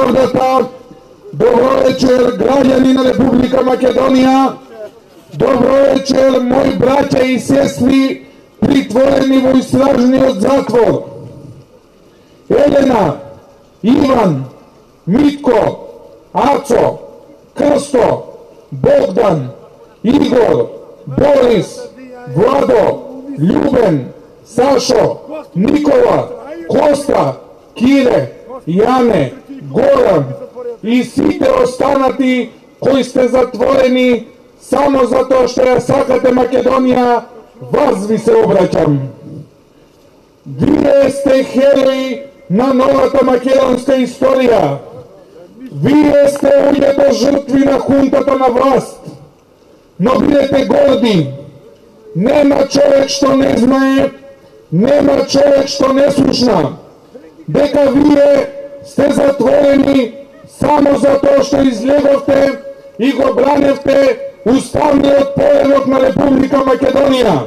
неправдата. Добро вечер, граѓани на Република Македонија. Добро вечер, мои браќа и сестри, притворени во истражниот затвор. Елена, Иван, Митко, Ацо, Крсто, Богдан, Игор, Борис, Владо, Љубен, Сашо, Никола, Коста, Кире, Јане, Горан и сите останати кои сте затворени само затоа што ја сакате Македонија, вас ви се обраќам. Вие сте херои на новата македонска историја. Вие сте луѓето жртви на хунтата на власт. Но бидете горди. Нема човек што не знае, нема човек што не слушна, дека вие сте затворени само затоа што излеговте и го браневте уставниот поредок на Република Македонија.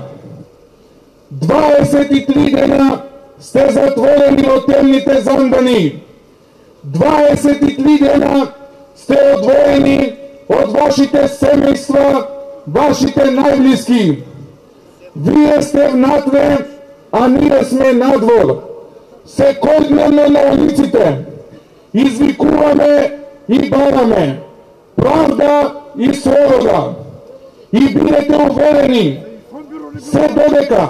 23 дена сте затворени од темните зандани. 23 дена сте одвоени од вашите семејства, вашите најблиски. Вие сте внатре, а ние сме надвор. Секојдневно на улиците извикуваме и бараме правда и слобода. И бидете уверени, се додека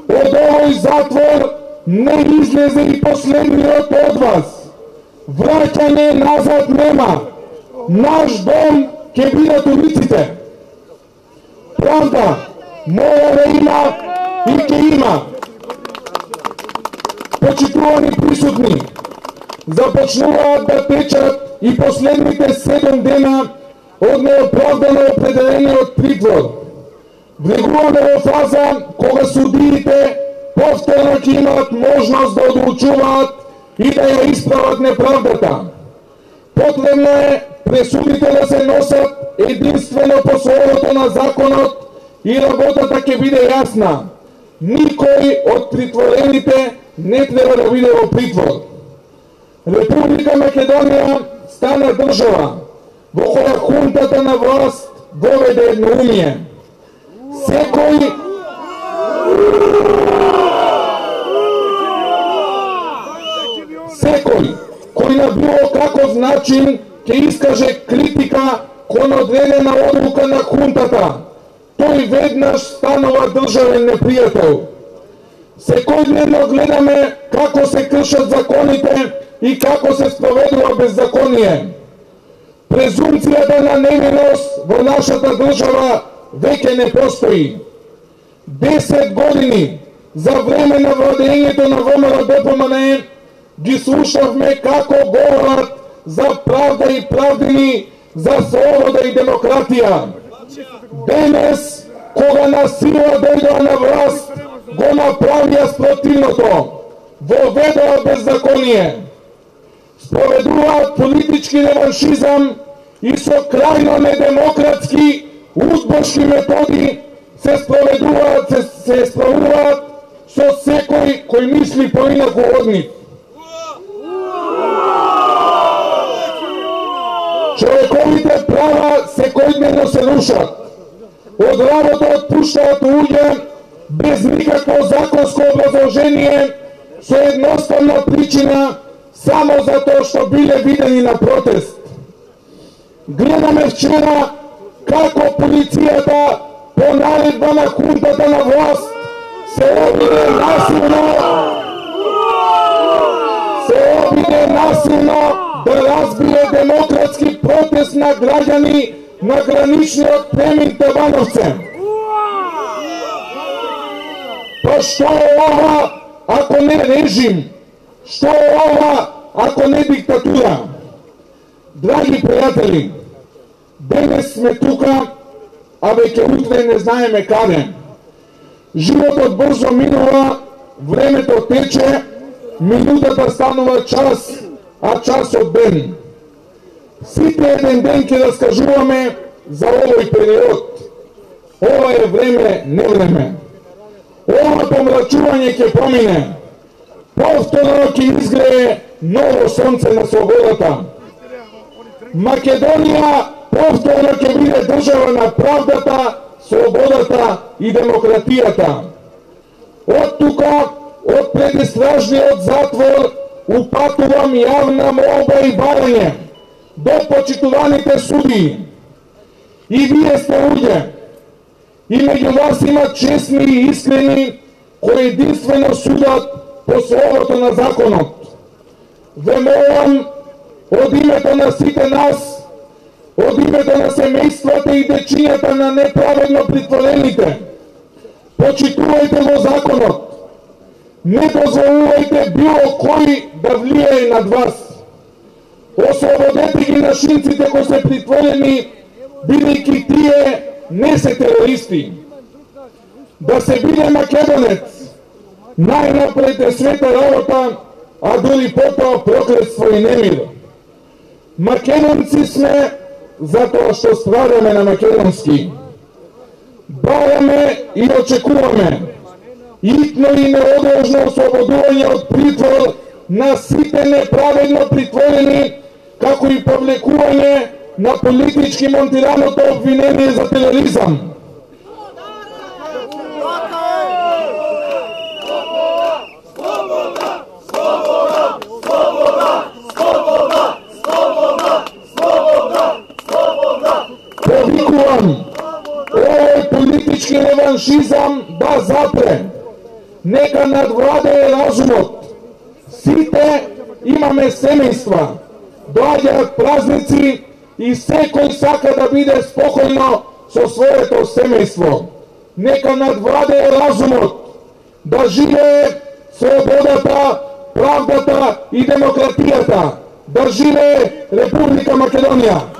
од овој затвор не излезе и последниот од вас, враќање назад нема. Наш дом ќе бидат улиците. Правда мора да има и ќе има. Почитувани присутни, започнуваат да течат и последните 7 дена од неоправдано определениот притвор. Влегуваме во фаза кога судиите повторно ќе имаат можност да одлучуваат и да ја исправат неправдата. Потребно е пресудите да се носат единствено по словото на законот и работата ќе биде јасна. Никој од притворените не треба да биде во притвор. Република Македонија стана држава во која хунтата на власт воведе едноумие. Секој кој на било каков начин ќе искаже критика кон одредена одлука на хунтата, тој веднаш станува државен непријател. Секојдневно гледаме како се кршат законите и како се спроведува беззаконие. Презумцијата на невиност во нашата држава веќе не постои. 10 години за време на владењето на ВМРО-ДПМНЕ ги слушавме како говорат за правда и правдини, за слобода и демократија. Денес, кога на сила дојдоа на власт, го направија спротивното, воведоа беззаконие. Спроведуваат политички реваншизам и со крајно недемократски удбошки методи се справуваат со секој кој мисли поинаку од нив. Човековите права секојдневно се рушат. Од работа отпуштаат луѓе без никакво законско образложение, со едноставна причина, само затоа што биле видени на протест. Гледаме вчера како полицијата по наредба на хунтата на власт се обиде насилно да разбие демократски протест на граѓани на граничниот премин Табановце. Па што е ова ако не режим? Што е ова ако не диктатура? Драги пријатели, денес сме тука, а веќе утре не знаеме каде. Животот брзо минува, времето тече, минутата станува час, а часот ден. Сите еден ден ќе раскажуваме за овој период. Ова е време, не време. Ова помрачување ќе помине. Повторно ќе изгрее ново сонце на слободата. Македонија повторно ќе биде држава на правдата, слободата и демократијата. Од тука, од предистражниот затвор, упатувам јавна молба и барање до почитуваните судии. И вие сте луѓе, и меѓу вас има честни и искрени, кои единствено судат по словото на законот. Ве молам, од името на сите нас, од името на семејствата и дечињата на неправедно притворените, почитувајте го законот. Не дозволувајте било кој да влијае над вас. Ослободете ги нашинците кои се притворени, бидејќи тие не се терористи. Да се биде македонец, најнапред е света работа, а дури потоа проклетство и немир. Македонци сме затоа што страдаме на македонски. Бараме и очекуваме итно и неодложно ослободување од притвор на сите неправедно притворени, како и повлекување на политички монтираното обвинение за тероризам. Повикувам овој политички реваншизам да запре. Нека надвладее разумот. Сите имаме семејства, доаѓаат празници и секој сака да биде спокојно со своето семејство. Нека надвладее разумот, да живее слободата, правдата и демократијата, да живее Република Македонија.